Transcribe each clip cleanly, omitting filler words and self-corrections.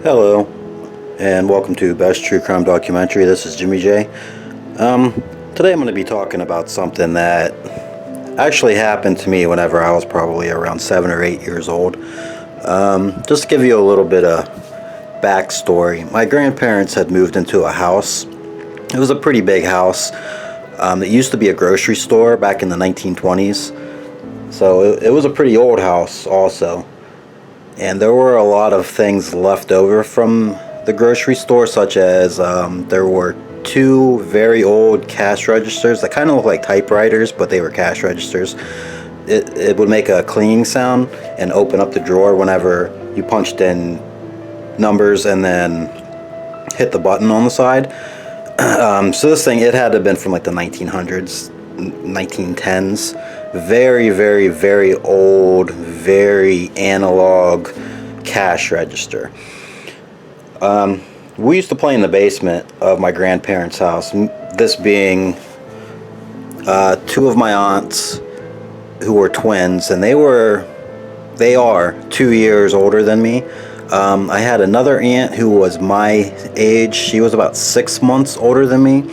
Hello, and welcome to Best True Crime Documentary. This is Jimmy J. Today I'm going to be talking about something that actually happened to me whenever I was probably around 7 or 8 years old. Just to give you a little bit of backstory, my grandparents had moved into a house. It was a pretty big house. It used to be a grocery store back in the 1920s, so it was a pretty old house also. And there were a lot of things left over from the grocery store, such as there were two very old cash registers that kind of look like typewriters, but they were cash registers. It would make a cleaning sound and open up the drawer whenever you punched in numbers and then hit the button on the side. So this thing, it had to have been from like the 1900s, 1910s. Very, very, very old, very analog cash register. We used to play in the basement of my grandparents' house, this being two of my aunts who were twins, and they are 2 years older than me. I had another aunt who was my age. She was about 6 months older than me.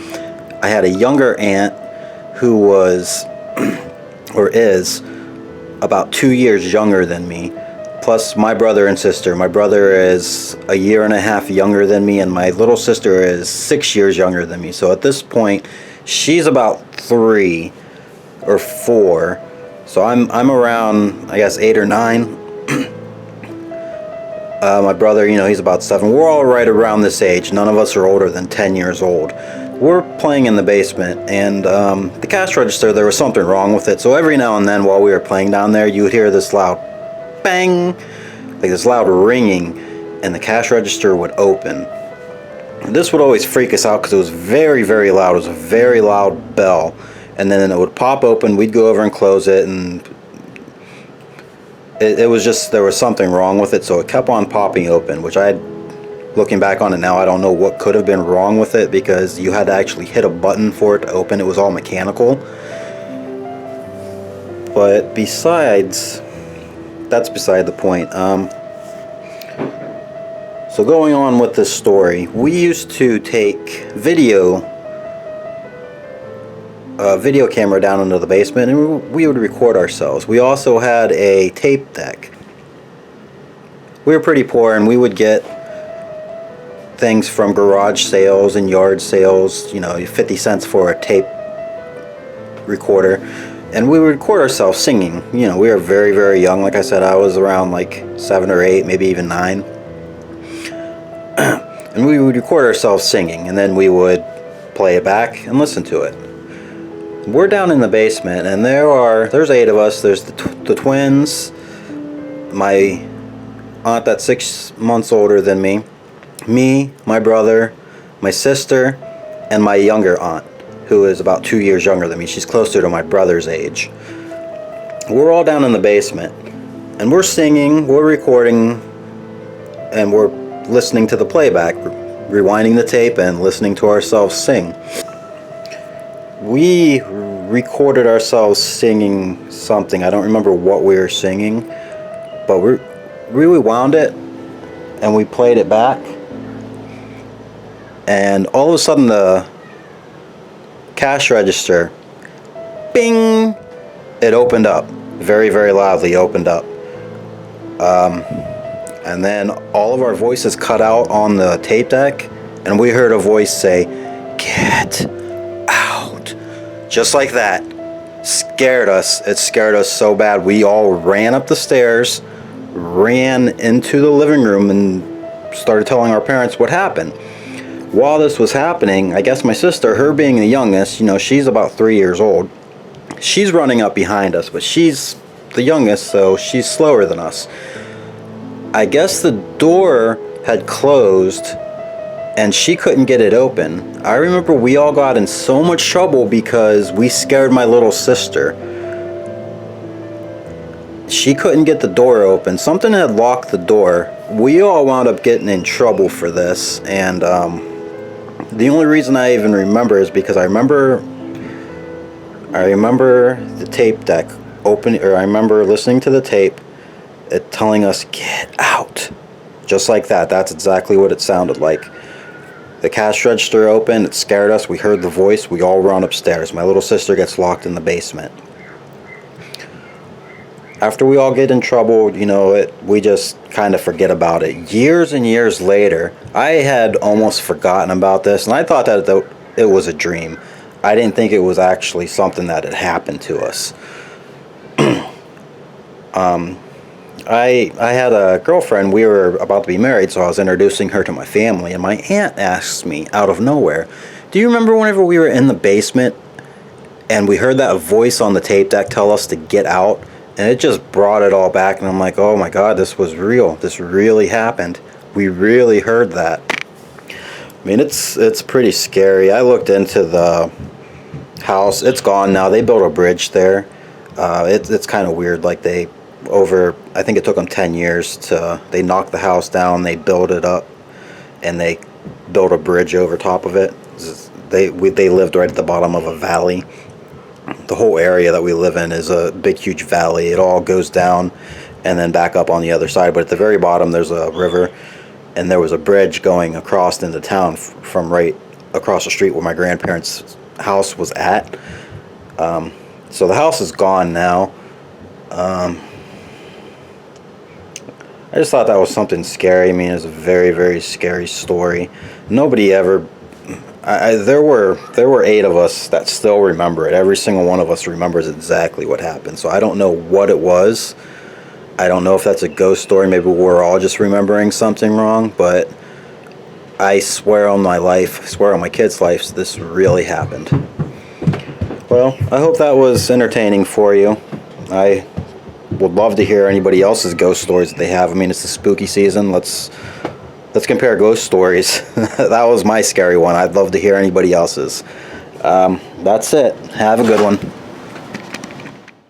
I had a younger aunt who was or is about 2 years younger than me, plus my brother and sister. My brother is a year and a half younger than me, and my little sister is 6 years younger than me. So at this point, she's about 3 or 4. So I'm around, I guess, 8 or 9. My brother, he's about 7. We're all right around this age. None of us are older than 10 years old. We're playing in the basement, and the cash register, there was something wrong with it. So every now and then while we were playing down there, you would hear this loud bang, like this loud ringing, and the cash register would open. And this would always freak us out because it was very, very loud. It was a very loud bell. And then it would pop open, we'd go over and close it, and it was just, there was something wrong with it, so it kept on popping open, which looking back on it now, I don't know what could have been wrong with it, because you had to actually hit a button for it to open. It was all mechanical. But that's beside the point. So going on with this story, we used to take video camera down into the basement, and we would record ourselves. We also had a tape deck. We were pretty poor, and we would get things from garage sales and yard sales, 50 cents for a tape recorder, and we would record ourselves singing. We were very, very young. Like I said, I was around like 7 or 8, maybe even 9. And we would record ourselves singing, and then we would play it back and listen to it. We're down in the basement, and there's 8 of us. There's the twins, my aunt that's 6 months older than me, my brother, my sister, and my younger aunt, who is about 2 years younger than me. She's closer to my brother's age. We're all down in the basement, and we're singing, we're recording, and we're listening to the playback, rewinding the tape and listening to ourselves sing. We recorded ourselves singing something. I don't remember what we were singing, but we rewound it and we played it back, and all of a sudden the cash register, bing, it opened up very, very loudly. Opened up, and then all of our voices cut out on the tape deck, and we heard a voice say, "Get out," just like that. Scared us. It scared us so bad, we all ran up the stairs, ran into the living room, and started telling our parents what happened. While this was happening, I guess my sister, her being the youngest, she's about 3 years old, she's running up behind us, but she's the youngest, so she's slower than us. I guess the door had closed and she couldn't get it open. I remember we all got in so much trouble because we scared my little sister. She couldn't get the door open. Something had locked the door. We all wound up getting in trouble for this, and the only reason I even remember is because I remember the tape deck open, or I remember listening to the tape, it telling us, "Get out," Just like that. That's exactly what it sounded like. The cash register opened, it scared us, we heard the voice, we all run upstairs. My little sister gets locked in the basement. After we all get in trouble, we just kind of forget about it. Years and years later, I had almost forgotten about this, and I thought that it was a dream. I didn't think it was actually something that had happened to us. I had a girlfriend. We were about to be married, so I was introducing her to my family, and my aunt asks me out of nowhere, "Do you remember whenever we were in the basement and we heard that voice on the tape deck tell us to get out?" And it just brought it all back, and I'm like, oh my God, this was real. This really happened. We really heard that. I mean, it's pretty scary. I looked into the house. It's gone now. They built a bridge there. It's kind of weird. Like I think it took them 10 years they knocked the house down, they built it up, and they built a bridge over top of it. They lived right at the bottom of a valley. The whole area that we live in is a big, huge valley. It all goes down and then back up on the other side. But at the very bottom, there's a river, and there was a bridge going across into town from right across the street where my grandparents' house was at. So the house is gone now. I just thought that was something scary. I mean, it's a very, very scary story. Nobody ever... there were 8 of us that still remember it. Every single one of us remembers exactly what happened. So I don't know what it was. I don't know if that's a ghost story. Maybe we're all just remembering something wrong. But I swear on my life, I swear on my kid's life, this really happened. Well, I hope that was entertaining for you. I would love to hear anybody else's ghost stories that they have. I mean, it's the spooky season. Let's compare ghost stories. That was my scary one. I'd love to hear anybody else's. That's it. Have a good one.